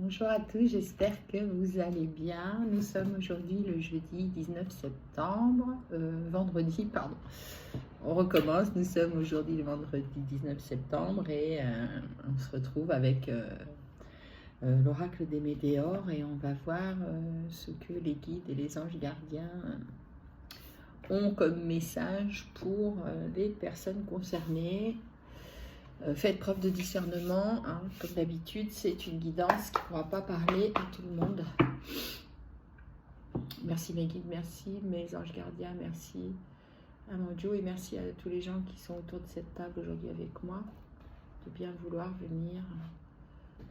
Bonjour à tous, j'espère que vous allez bien. Nous sommes aujourd'hui le jeudi 19 septembre, vendredi, pardon. On recommence, nous sommes aujourd'hui le vendredi 19 septembre et on se retrouve avec l'oracle des météores et on va voir ce que les guides et les anges gardiens ont comme message pour les personnes concernées. Faites preuve de discernement, hein. Comme d'habitude, c'est une guidance qui ne pourra pas parler à tout le monde. Merci mes guides, merci mes anges gardiens, merci à mon Dieu et merci à tous les gens qui sont autour de cette table aujourd'hui avec moi, de bien vouloir venir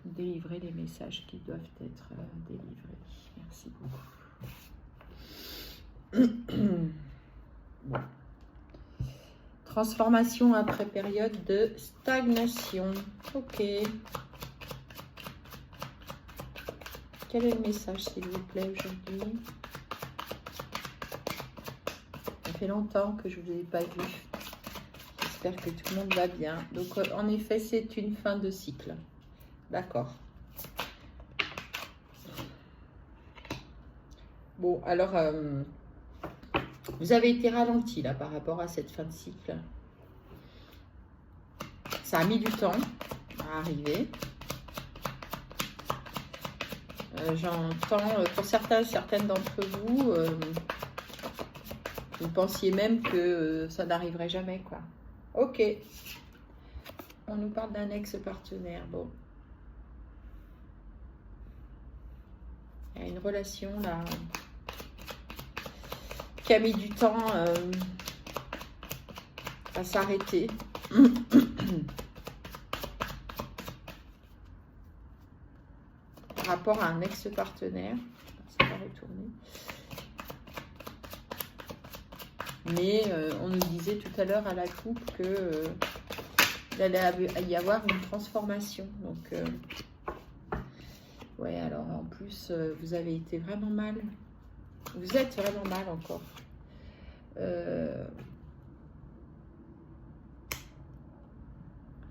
délivrer les messages qui doivent être délivrés. Merci beaucoup. Bon. Transformation après période de stagnation. Ok. Quel est le message, s'il vous plaît, aujourd'hui? Ça fait longtemps que je ne vous ai pas vu. J'espère que tout le monde va bien. Donc, en effet, c'est une fin de cycle. D'accord. Bon, alors... vous avez été ralenti là par rapport à cette fin de cycle. Ça a mis du temps à arriver. J'entends pour certaines d'entre vous, vous pensiez même que ça n'arriverait jamais, quoi. Ok. On nous parle d'un ex-partenaire. Bon. Il y a une relation là qui a mis du temps à s'arrêter. Par rapport à un ex-partenaire. Ça va retourner. Mais on nous disait tout à l'heure à la coupe que il allait y avoir une transformation. Donc, ouais, alors en plus, vous avez été vraiment mal. Vous êtes vraiment mal encore.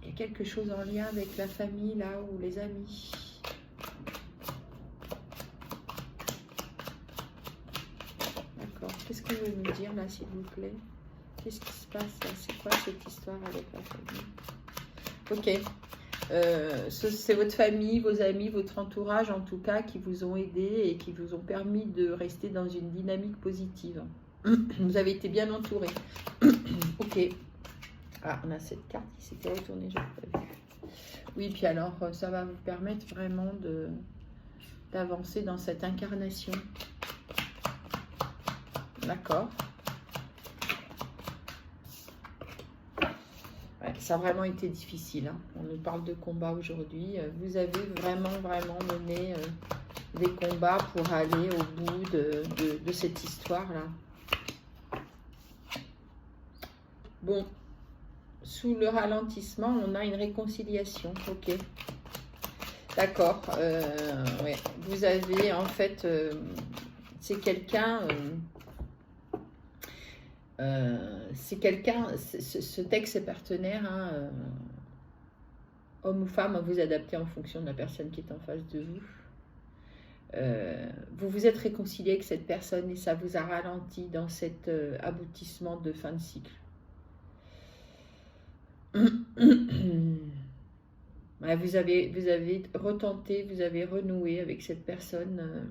Il y a quelque chose en lien avec la famille, là, ou les amis. D'accord. Qu'est-ce que vous voulez me dire, là, s'il vous plaît? Qu'est-ce qui se passe, là? C'est quoi cette histoire avec la famille? Ok. C'est votre famille, vos amis, votre entourage en tout cas qui vous ont aidé et qui vous ont permis de rester dans une dynamique positive. Vous avez été bien entouré. Ok. Ah, on a cette carte qui s'était retournée, je n'ai pas vu. Oui, puis alors ça va vous permettre vraiment d'avancer dans cette incarnation. D'accord. Ça a vraiment été difficile. Hein. On nous parle de combat aujourd'hui. Vous avez vraiment mené des combats pour aller au bout de cette histoire-là. Bon, sous le ralentissement, on a une réconciliation. Ok. D'accord. Ouais. Vous avez en fait, c'est quelqu'un... c'est quelqu'un, ce texte est partenaire, hein, homme ou femme, vous adaptez en fonction de la personne qui est en face de vous. Vous vous êtes réconcilié avec cette personne et ça vous a ralenti dans cet aboutissement de fin de cycle. Ouais, vous avez retenté, vous avez renoué avec cette personne.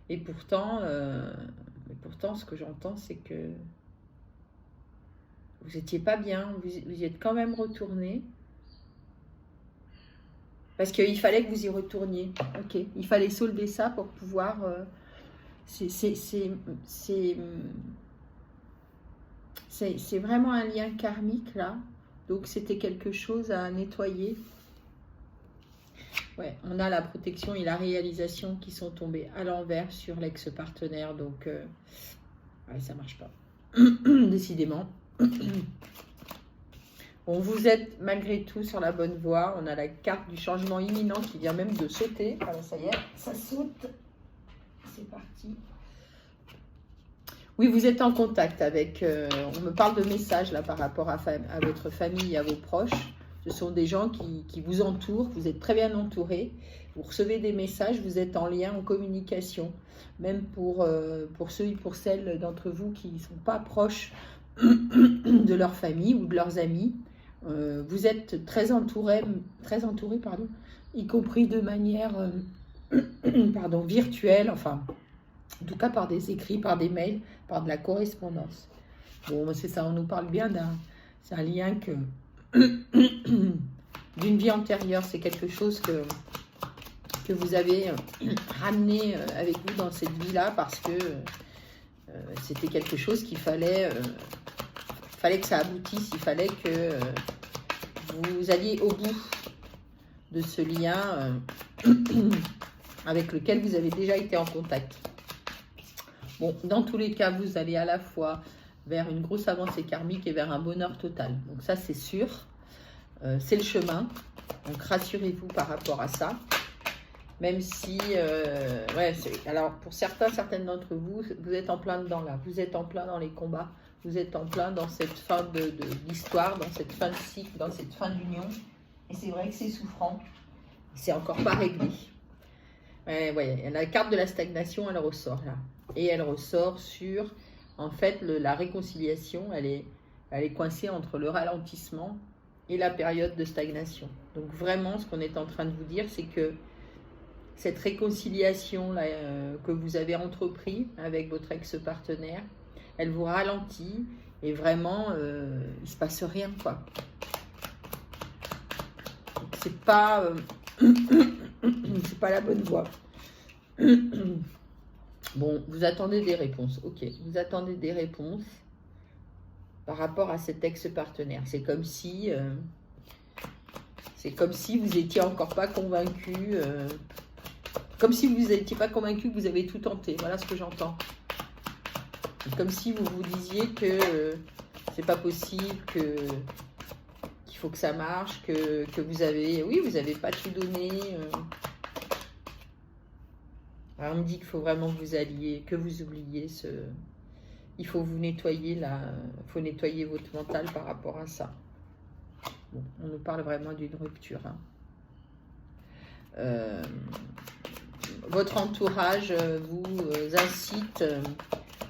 Et pourtant, ce que j'entends, c'est que vous n'étiez pas bien, vous y êtes quand même retourné. Parce qu'il fallait que vous y retourniez. Ok, il fallait solder ça pour pouvoir... c'est vraiment un lien karmique, là. Donc, c'était quelque chose à nettoyer. Ouais, on a la protection et la réalisation qui sont tombées à l'envers sur l'ex-partenaire. Donc, ouais, ça marche pas. Décidément. Bon, vous êtes malgré tout sur la bonne voie. On a la carte du changement imminent qui vient même de sauter. Voilà, ça y est, ça saute. C'est parti. Oui, vous êtes en contact avec... on me parle de messages là par rapport à votre famille et à vos proches. Ce sont des gens qui vous entourent, vous êtes très bien entourés. Vous recevez des messages, vous êtes en lien, en communication. Même pour ceux et pour celles d'entre vous qui ne sont pas proches de leur famille ou de leurs amis. Vous êtes très entourés, pardon, y compris de manière virtuelle, enfin, en tout cas par des écrits, par des mails, par de la correspondance. Bon, c'est ça, on nous parle bien c'est un lien d'une vie antérieure, c'est quelque chose que vous avez ramené avec vous dans cette vie-là parce que c'était quelque chose qu'il fallait que ça aboutisse, il fallait que vous alliez au bout de ce lien avec lequel vous avez déjà été en contact. Bon, dans tous les cas, vous allez à la fois vers une grosse avancée karmique et vers un bonheur total. Donc ça, c'est sûr. C'est le chemin. Donc rassurez-vous par rapport à ça. Même si, alors pour certaines d'entre vous, vous êtes en plein dedans là. Vous êtes en plein dans les combats. Vous êtes en plein dans cette fin de l'histoire, dans cette fin de cycle, dans cette fin d'union. Et c'est vrai que c'est souffrant. C'est encore pas réglé. La carte de la stagnation, elle ressort là. Et elle ressort sur, en fait, la réconciliation, elle est coincée entre le ralentissement et la période de stagnation. Donc vraiment, ce qu'on est en train de vous dire, c'est que cette réconciliation là, que vous avez entreprise avec votre ex-partenaire, elle vous ralentit et vraiment, il ne se passe rien, quoi. C'est pas, c'est pas la bonne voie. Bon, vous attendez des réponses, ok. Vous attendez des réponses par rapport à cet ex-partenaire. C'est comme si vous n'étiez encore pas convaincu, comme si vous n'étiez pas convaincu que vous avez tout tenté. Voilà ce que j'entends. Comme si vous vous disiez que c'est pas possible, qu'il faut que ça marche, que vous avez, oui, vous n'avez pas tout donné. Alors on me dit qu'il faut vraiment que vous alliez, que vous oubliez il faut vous nettoyer il faut nettoyer votre mental par rapport à ça. Bon, on nous parle vraiment d'une rupture. Votre entourage vous incite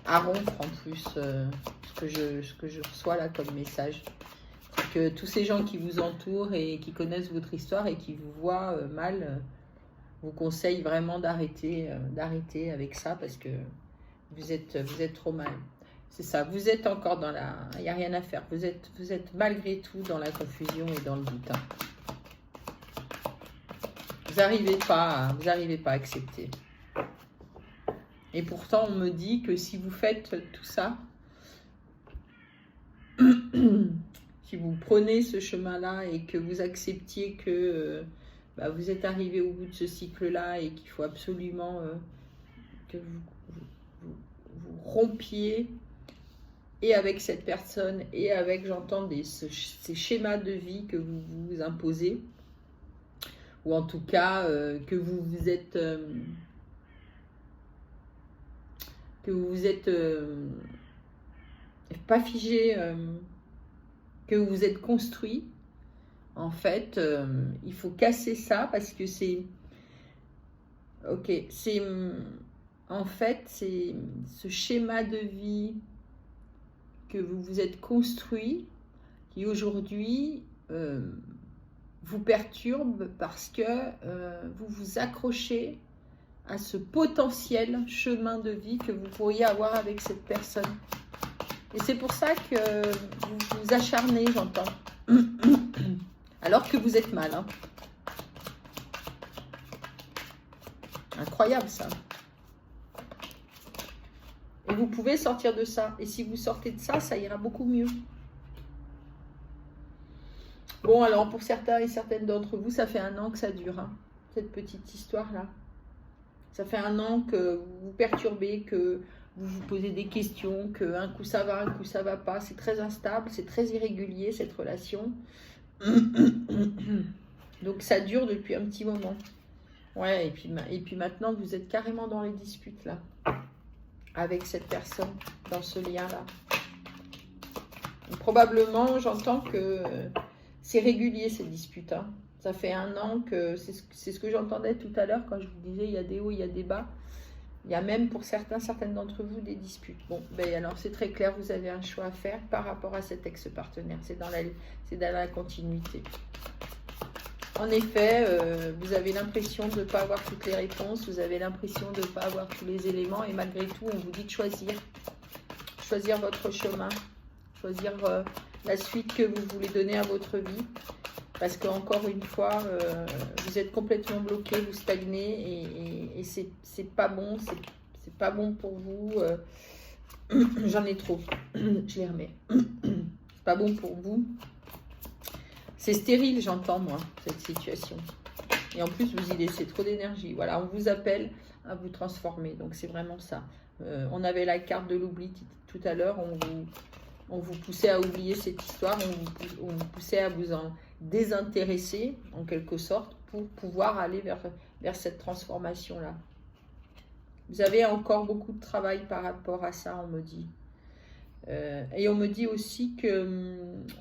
à rompre en plus ce que je reçois là comme message. C'est que tous ces gens qui vous entourent et qui connaissent votre histoire et qui vous voient mal vous conseillent vraiment d'arrêter avec ça parce que vous êtes trop mal. C'est ça, vous êtes encore dans il n'y a rien à faire. Vous êtes malgré tout dans la confusion et dans le doute. Vous n'arrivez pas à accepter. Et pourtant, on me dit que si vous faites tout ça, si vous prenez ce chemin-là et que vous acceptiez que vous êtes arrivé au bout de ce cycle-là et qu'il faut absolument que vous rompiez et avec cette personne et avec, j'entends, ces schémas de vie que vous vous imposez, ou en tout cas que vous vous êtes pas figé, que vous vous êtes construit. En fait, il faut casser ça parce que en fait, c'est ce schéma de vie que vous vous êtes construit qui aujourd'hui vous perturbe parce que vous vous accrochez à ce potentiel chemin de vie que vous pourriez avoir avec cette personne. Et c'est pour ça que vous vous acharnez, j'entends. Alors que vous êtes mal. Incroyable ça. Et vous pouvez sortir de ça. Et si vous sortez de ça, ça ira beaucoup mieux. Bon, alors pour certains et certaines d'entre vous, ça fait 1 an que ça dure, cette petite histoire-là. Ça fait 1 an que vous vous perturbez, que vous vous posez des questions, qu'un coup ça va, un coup ça va pas. C'est très instable, c'est très irrégulier cette relation. Donc ça dure depuis un petit moment. Ouais, et puis maintenant vous êtes carrément dans les disputes là. Avec cette personne, dans ce lien-là. Probablement, j'entends que c'est régulier ces disputes. Hein. Ça fait 1 an que c'est ce que j'entendais tout à l'heure quand je vous disais il y a des hauts, il y a des bas. Il y a même pour certaines d'entre vous des disputes. Bon, ben alors c'est très clair, vous avez un choix à faire par rapport à cet ex-partenaire. C'est dans la continuité. En effet, vous avez l'impression de ne pas avoir toutes les réponses, vous avez l'impression de ne pas avoir tous les éléments, et malgré tout, on vous dit de choisir. Choisir votre chemin, choisir la suite que vous voulez donner à votre vie. Parce qu'encore une fois, vous êtes complètement bloqué, vous stagnez, et c'est pas bon, c'est pas bon pour vous. J'en ai trop, je les remets. C'est pas bon pour vous. C'est stérile, j'entends, moi, cette situation. Et en plus, vous y laissez trop d'énergie. Voilà, on vous appelle à vous transformer. Donc, c'est vraiment ça. On avait la carte de l'oubli tout à l'heure. On vous poussait à oublier cette histoire. On vous poussait à vous en désintéresser, en quelque sorte, pour pouvoir aller vers cette transformation-là. Vous avez encore beaucoup de travail par rapport à ça, on me dit. Et on me dit aussi que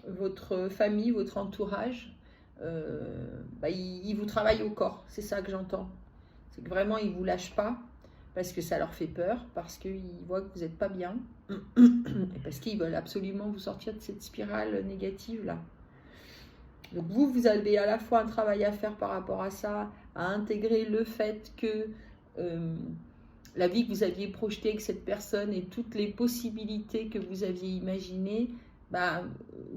votre famille, votre entourage, il vous travaille au corps. C'est ça que j'entends. C'est que vraiment, ils ne vous lâchent pas parce que ça leur fait peur, parce qu'ils voient que vous n'êtes pas bien, et parce qu'ils veulent absolument vous sortir de cette spirale négative-là. Donc vous avez à la fois un travail à faire par rapport à ça, à intégrer le fait que la vie que vous aviez projetée avec cette personne et toutes les possibilités que vous aviez imaginées,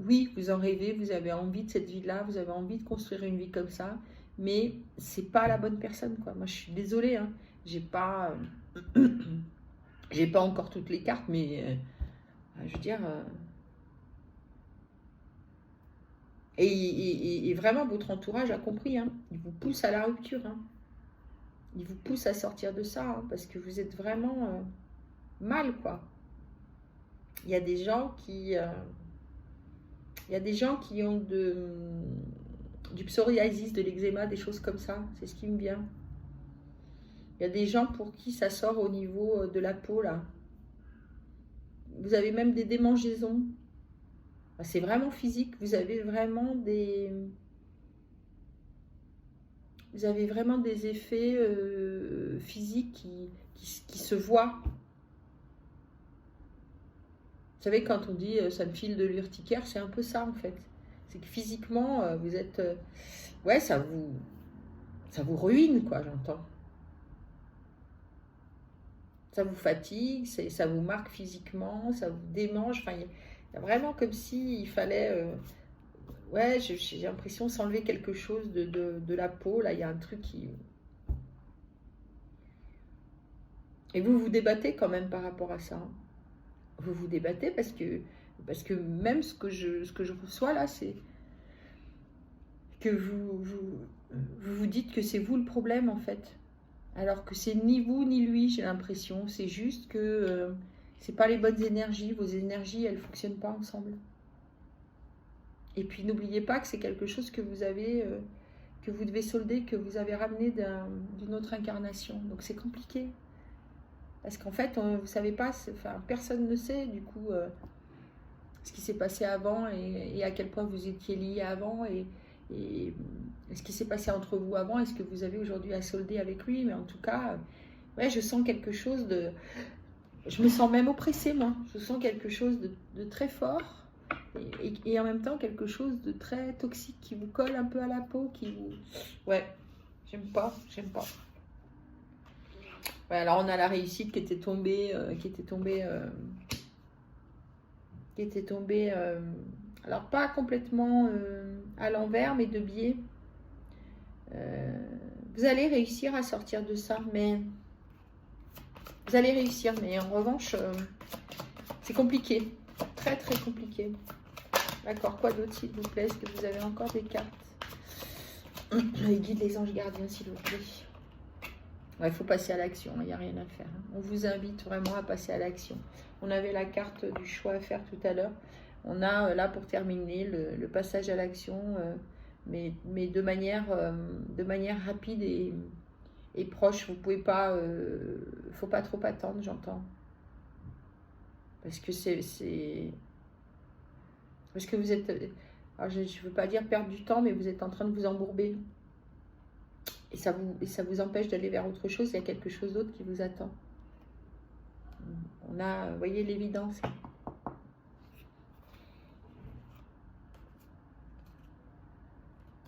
oui, vous en rêvez, vous avez envie de cette vie-là, vous avez envie de construire une vie comme ça, mais c'est pas la bonne personne, quoi. Moi, je suis désolée, hein, j'ai pas encore toutes les cartes, mais je veux dire... Et vraiment, votre entourage a compris, hein, il vous pousse à la rupture, hein. Il vous pousse à sortir de ça, hein, parce que vous êtes vraiment mal, quoi. Il y a des gens qui ont du psoriasis, de l'eczéma, des choses comme ça. C'est ce qui me vient. Il y a des gens pour qui ça sort au niveau de la peau, là. Vous avez même des démangeaisons. C'est vraiment physique. Vous avez vraiment des effets physiques qui se voient. Vous savez, quand on dit ça me file de l'urticaire, c'est un peu ça en fait. C'est que physiquement, vous êtes... ouais, ça vous ruine, quoi, j'entends. Ça vous fatigue, ça vous marque physiquement, ça vous démange. Enfin, il y a vraiment comme s'il fallait... ouais, j'ai l'impression de s'enlever quelque chose de la peau. Là, il y a un truc qui... Et vous vous débattez quand même par rapport à ça. Hein. Vous vous débattez parce que même ce que je reçois là, c'est que vous dites que c'est vous le problème en fait. Alors que c'est ni vous ni lui, j'ai l'impression. C'est juste que c'est pas les bonnes énergies. Vos énergies, elles ne fonctionnent pas ensemble. Et puis n'oubliez pas que c'est quelque chose que vous avez, que vous devez solder, que vous avez ramené d'une autre incarnation. Donc c'est compliqué. Parce qu'en fait, vous ne savez pas, personne ne sait du coup ce qui s'est passé avant et à quel point vous étiez liés avant et ce qui s'est passé entre vous avant et ce que vous avez aujourd'hui à solder avec lui. Mais en tout cas, ouais, je sens quelque chose de... Je me sens même oppressée, moi. Je sens quelque chose de très fort et en même temps quelque chose de très toxique qui vous colle un peu à la peau, qui vous... Ouais, j'aime pas. Ouais, alors on a la réussite qui était tombée, alors pas complètement à l'envers, mais de biais. Vous allez réussir à sortir de ça, mais vous allez réussir, mais en revanche, c'est compliqué, très très compliqué. D'accord, quoi d'autre s'il vous plaît? Est-ce que vous avez encore des cartes? Les guides, les anges gardiens, s'il vous plaît. Il faut passer à l'action, il n'y a rien à faire. On vous invite vraiment à passer à l'action. On avait la carte du choix à faire tout à l'heure. On a là pour terminer le passage à l'action, mais de manière rapide et proche. Vous pouvez pas, faut pas trop attendre, j'entends. Parce que vous êtes... Alors, je ne veux pas dire perdre du temps, mais vous êtes en train de vous embourber. Et ça vous empêche d'aller vers autre chose. Il y a quelque chose d'autre qui vous attend. On a, vous voyez, l'évidence.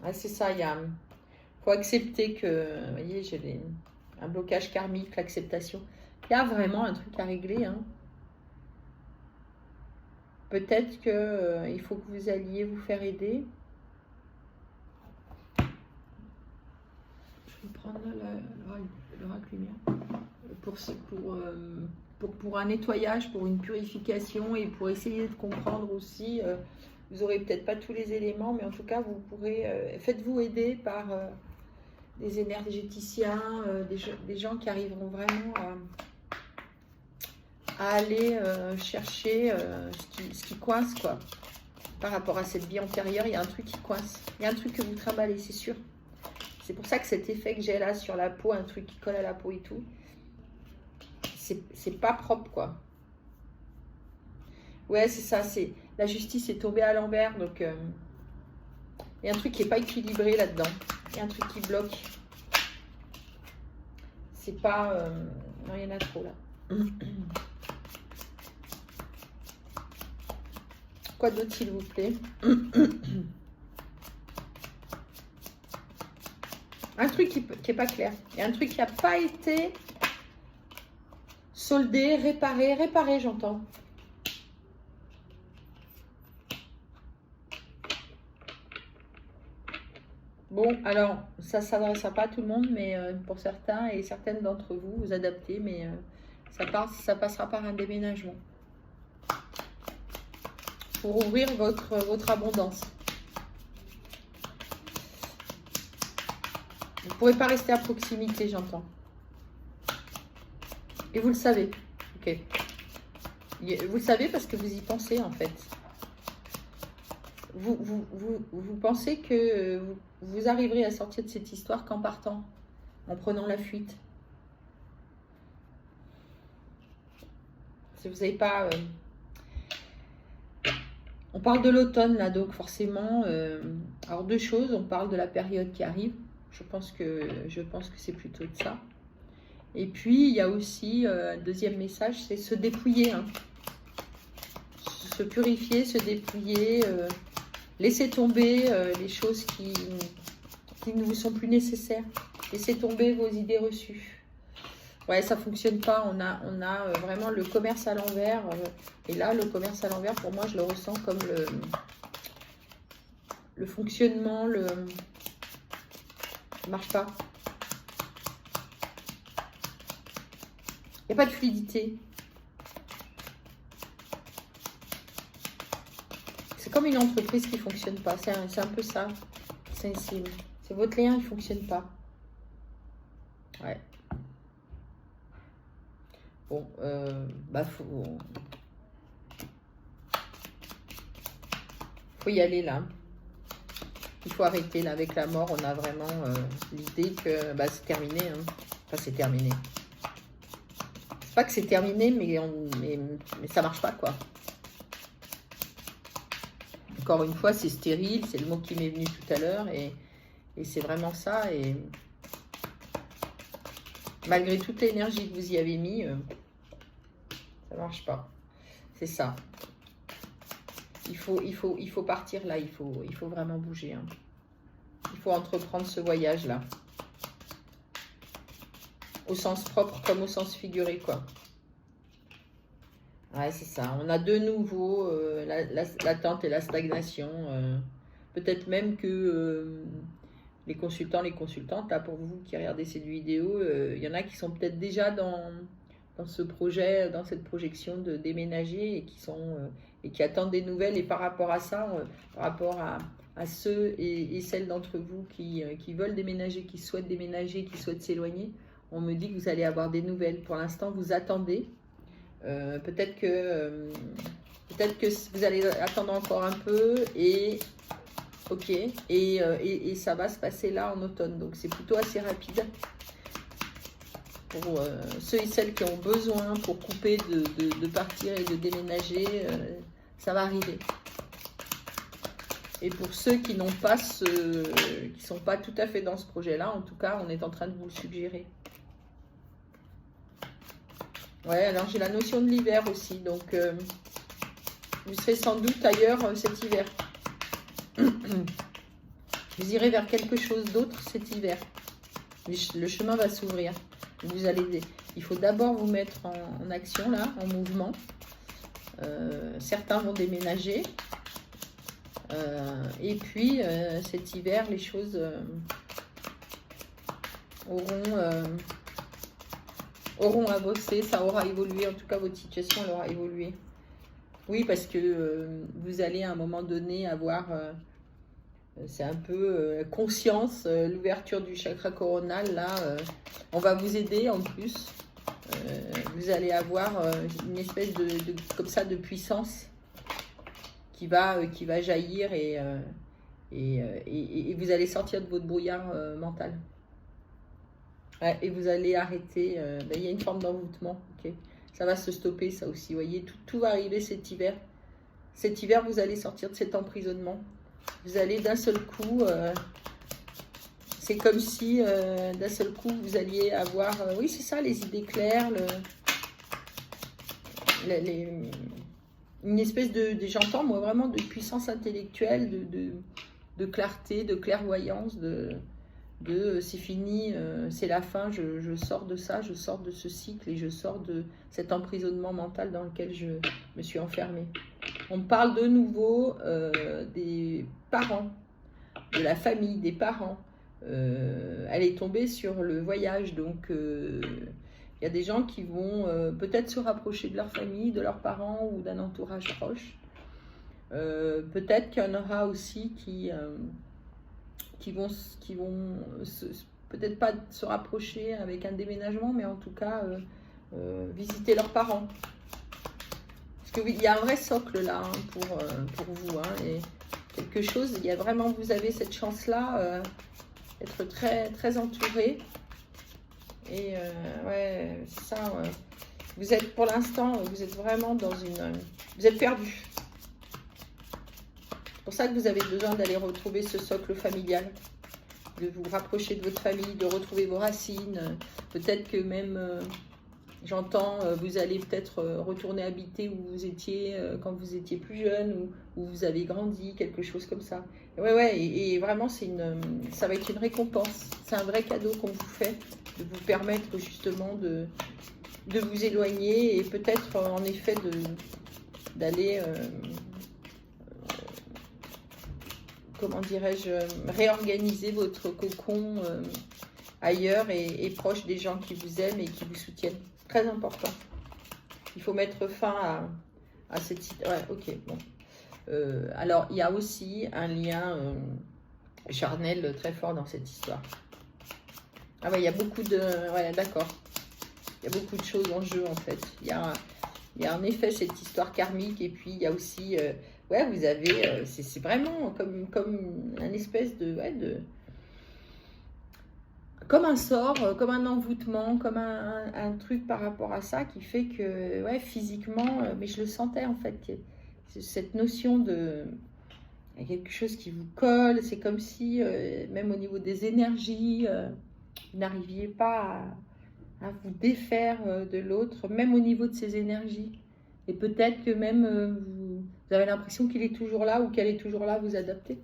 Ah, c'est ça, il faut accepter que, vous voyez, j'ai un blocage karmique, l'acceptation. Il y a vraiment un truc à régler. Hein. Peut-être qu'il faut que vous alliez vous faire aider. Je vais prendre le rack lumière. Pour un nettoyage, pour une purification et pour essayer de comprendre aussi... vous n'aurez peut-être pas tous les éléments, mais en tout cas, vous pourrez... faites-vous aider par des énergéticiens, des gens qui arriveront vraiment à aller chercher ce qui coince, quoi. Par rapport à cette vie antérieure, il y a un truc qui coince. Il y a un truc que vous trimballez, c'est sûr. C'est pour ça que cet effet que j'ai là sur la peau, un truc qui colle à la peau et tout, c'est pas propre, quoi. Ouais, c'est ça, la justice est tombée à l'envers, donc il y a un truc qui n'est pas équilibré là-dedans. Il y a un truc qui bloque. C'est pas... non, il y en a trop, là. Quoi d'autre, s'il vous plaît? Un truc qui n'est pas clair. Il y a un truc qui n'a pas été soldé, réparé, j'entends. Bon, alors, ça ne s'adressera pas à tout le monde, mais pour certains et certaines d'entre vous, vous adaptez, mais ça passera par un déménagement. Pour ouvrir votre abondance. Vous ne pourrez pas rester à proximité, j'entends. Et vous le savez. Ok. Vous le savez parce que vous y pensez, en fait. Vous pensez que vous arriverez à sortir de cette histoire qu'en partant, en prenant la fuite. Si vous n'avez pas... On parle de l'automne, là, donc forcément... alors, deux choses. On parle de la période qui arrive. Je pense que c'est plutôt de ça. Et puis, il y a aussi un deuxième message, c'est se dépouiller. Hein. Se purifier, se dépouiller... laissez tomber les choses qui ne vous sont plus nécessaires. Laissez tomber vos idées reçues. Ouais, ça ne fonctionne pas. On a vraiment le commerce à l'envers. Et là, le commerce à l'envers, pour moi, je le ressens comme le fonctionnement, ça ne marche pas. Il n'y a pas de fluidité. C'est comme une entreprise qui ne fonctionne pas. C'est un peu ça. C'est votre lien, il ne fonctionne pas. Ouais. Bon, faut y aller là. Il faut arrêter là. Avec la mort, on a vraiment l'idée que c'est terminé. Hein. Enfin, c'est terminé. C'est pas que c'est terminé, mais ça marche pas, quoi. Encore une fois, c'est stérile, c'est le mot qui m'est venu tout à l'heure, et c'est vraiment ça. Et malgré toute l'énergie que vous y avez mis, ça marche pas. C'est ça. Il faut partir là, il faut vraiment bouger. Hein. Il faut entreprendre ce voyage-là. Au sens propre comme au sens figuré, quoi. Ouais, c'est ça. On a de nouveau l'attente et la stagnation. Peut-être même que les consultants, les consultantes, là, pour vous qui regardez cette vidéo, il y en a qui sont peut-être déjà dans ce projet, dans cette projection de déménager et qui attendent des nouvelles. Et par rapport à ça, par rapport à ceux et celles d'entre vous qui veulent déménager, qui souhaitent déménager, qui souhaitent s'éloigner, on me dit que vous allez avoir des nouvelles. Pour l'instant, vous attendez. Peut-être que vous allez attendre encore un peu et ok, et ça va se passer là en automne, donc c'est plutôt assez rapide pour ceux et celles qui ont besoin pour couper de partir et de déménager. Ça va arriver. Et pour ceux qui n'ont pas qui sont pas tout à fait dans ce projet-là, en tout cas, on est en train de vous le suggérer. Ouais, alors j'ai la notion de l'hiver aussi, donc vous serez sans doute ailleurs cet hiver. Vous irez vers quelque chose d'autre cet hiver. Le chemin va s'ouvrir. Vous allez, il faut d'abord vous mettre en action là, en mouvement. Certains vont déménager. Et puis cet hiver, les choses auront avancé, ça aura évolué. En tout cas, votre situation elle aura évolué. Oui, parce que vous allez à un moment donné avoir, c'est un peu conscience, l'ouverture du chakra coronal. Là, on va vous aider en plus. Vous allez avoir une espèce comme ça de puissance qui va jaillir et vous allez sortir de votre brouillard mental. Ouais, et vous allez arrêter. Il y a une forme d'envoûtement. Okay, ça va se stopper, ça aussi. Vous voyez, tout va arriver cet hiver. Cet hiver, vous allez sortir de cet emprisonnement. Vous allez d'un seul coup. C'est comme si d'un seul coup, vous alliez avoir. Oui, c'est ça, les idées claires. Une espèce j'entends moi vraiment de puissance intellectuelle, de clarté, de clairvoyance, c'est fini, c'est la fin, je sors de ça, je sors de ce cycle et je sors de cet emprisonnement mental dans lequel je me suis enfermée. On parle de nouveau des parents, de la famille, des parents. Elle est tombée sur le voyage, donc il y a des gens qui vont peut-être se rapprocher de leur famille, de leurs parents ou d'un entourage proche. Peut-être qu'il y en aura aussi qui vont peut-être pas se rapprocher avec un déménagement, mais en tout cas visiter leurs parents. Parce qu'il y a un vrai socle là hein, pour vous. Hein, et quelque chose, il y a vraiment, vous avez cette chance-là d'être très, très entouré. Et ouais, ça, vous êtes pour l'instant, vous êtes vraiment dans vous êtes perdu. C'est pour ça que vous avez besoin d'aller retrouver ce socle familial, de vous rapprocher de votre famille, de retrouver vos racines. Peut-être que même, j'entends, vous allez peut-être retourner habiter où vous étiez quand vous étiez plus jeune, où vous avez grandi, quelque chose comme ça. Ouais, et vraiment, ça va être une récompense. C'est un vrai cadeau qu'on vous fait, de vous permettre justement de vous éloigner et peut-être en effet d'aller, comment dirais-je, réorganiser votre cocon ailleurs et proche des gens qui vous aiment et qui vous soutiennent. Très important. Il faut mettre fin à cette... Ouais, ok, bon. Alors, il y a aussi un lien charnel très fort dans cette histoire. Ah ouais, il y a beaucoup de... Ouais, d'accord. Il y a beaucoup de choses en jeu, en fait. Il y a en effet cette histoire karmique, et puis il y a aussi... ouais, vous avez... c'est vraiment comme un espèce comme un sort, comme un envoûtement, comme un truc par rapport à ça qui fait que, ouais, physiquement, mais je le sentais, en fait, cette notion de... Il y a quelque chose qui vous colle, c'est comme si, même au niveau des énergies, vous n'arriviez pas à vous défaire de l'autre, même au niveau de ses énergies. Et peut-être que même vous avez l'impression qu'il est toujours là ou qu'elle est toujours là, vous adaptez.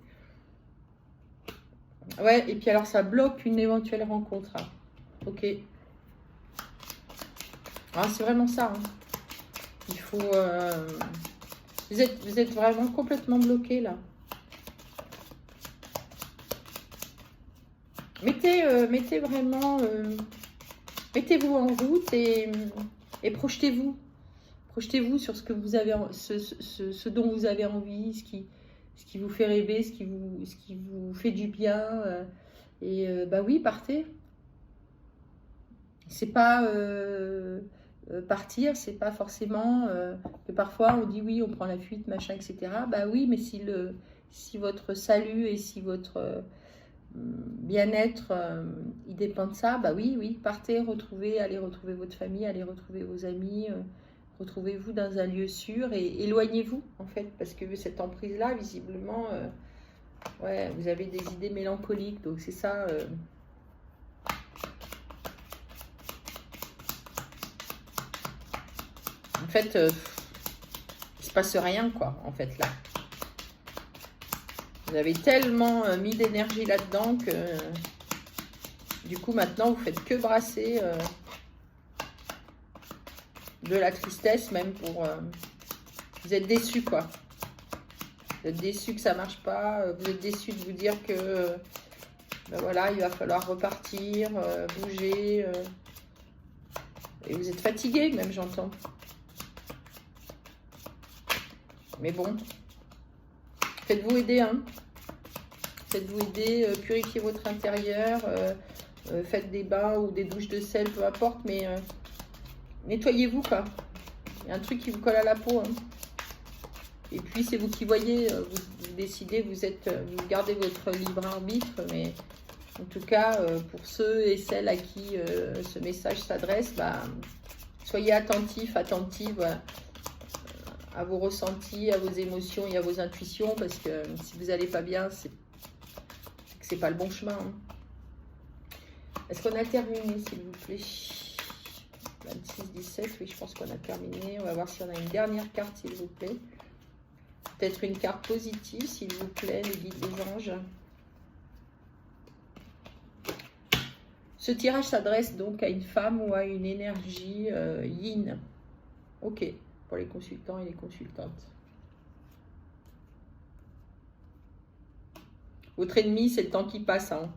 Ouais, et puis alors ça bloque une éventuelle rencontre. Hein. Ok. Ah, c'est vraiment ça. Hein. Il faut... vous êtes vraiment complètement bloqué là. Mettez vraiment... mettez-vous en route et projetez-vous. Projetez-vous sur ce que vous avez, ce dont vous avez envie, ce qui vous fait rêver, ce qui vous fait du bien. Bah oui, partez. C'est pas partir, c'est pas forcément que parfois on dit oui, on prend la fuite, machin, etc. Bah oui, mais si votre salut et si votre bien-être, il dépend de ça, bah oui, partez, allez retrouver votre famille, allez retrouver vos amis, retrouvez-vous dans un lieu sûr et éloignez-vous en fait, parce que cette emprise-là, visiblement, Ouais, vous avez des idées mélancoliques, donc c'est ça. En fait, il se passe rien, quoi, en fait, là. Vous avez tellement mis d'énergie là-dedans que, du coup, maintenant, vous faites que brasser de la tristesse, même pour... vous êtes déçu, quoi. Vous êtes déçu que ça marche pas. Vous êtes déçu de vous dire que, ben voilà, il va falloir repartir, bouger. Et vous êtes fatigué, même, j'entends. Mais bon, faites-vous aider, hein. Faites-vous aider, purifiez votre intérieur, faites des bains ou des douches de sel, peu importe, mais nettoyez-vous, quoi. Il y a un truc qui vous colle à la peau, hein. Et puis, c'est vous qui voyez, vous décidez, vous gardez votre libre arbitre, mais en tout cas, pour ceux et celles à qui ce message s'adresse, bah, soyez attentifs, attentives à vos ressentis, à vos émotions et à vos intuitions, parce que si vous n'allez pas bien, c'est que c'est pas le bon chemin, hein. Est-ce qu'on a terminé, s'il vous plaît? 26-17, oui, je pense qu'on a terminé. On va voir si on a une dernière carte, s'il vous plaît. Peut-être une carte positive, s'il vous plaît, les guides des anges. Ce tirage s'adresse donc à une femme ou à une énergie yin. Ok, pour les consultants et les consultantes. Votre ennemi, c'est le temps qui passe, hein.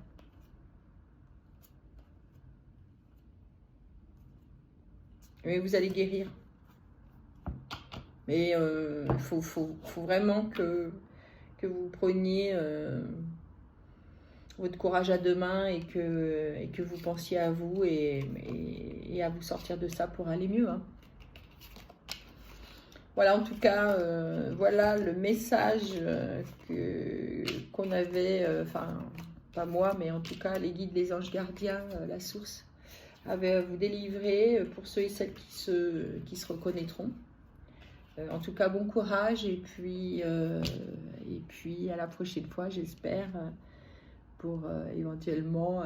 Mais vous allez guérir. Mais il faut vraiment que vous preniez votre courage à deux mains et que vous pensiez à vous et à vous sortir de ça pour aller mieux, hein. Voilà, en tout cas, voilà le message qu'on avait, enfin, pas moi, mais en tout cas, les guides, les anges gardiens, la source, avait à vous délivrer pour ceux et celles qui se reconnaîtront. En tout cas, bon courage et puis à la prochaine fois, j'espère, pour éventuellement...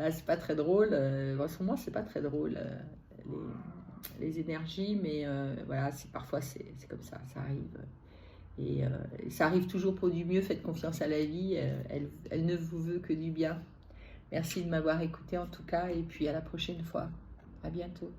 là, c'est pas très drôle. En ce moment, c'est pas très drôle, les énergies, mais voilà, parfois, c'est comme ça arrive. Et ça arrive toujours pour du mieux. Faites confiance à la vie. Elle ne vous veut que du bien. Merci de m'avoir écouté en tout cas, et puis à la prochaine fois. À bientôt.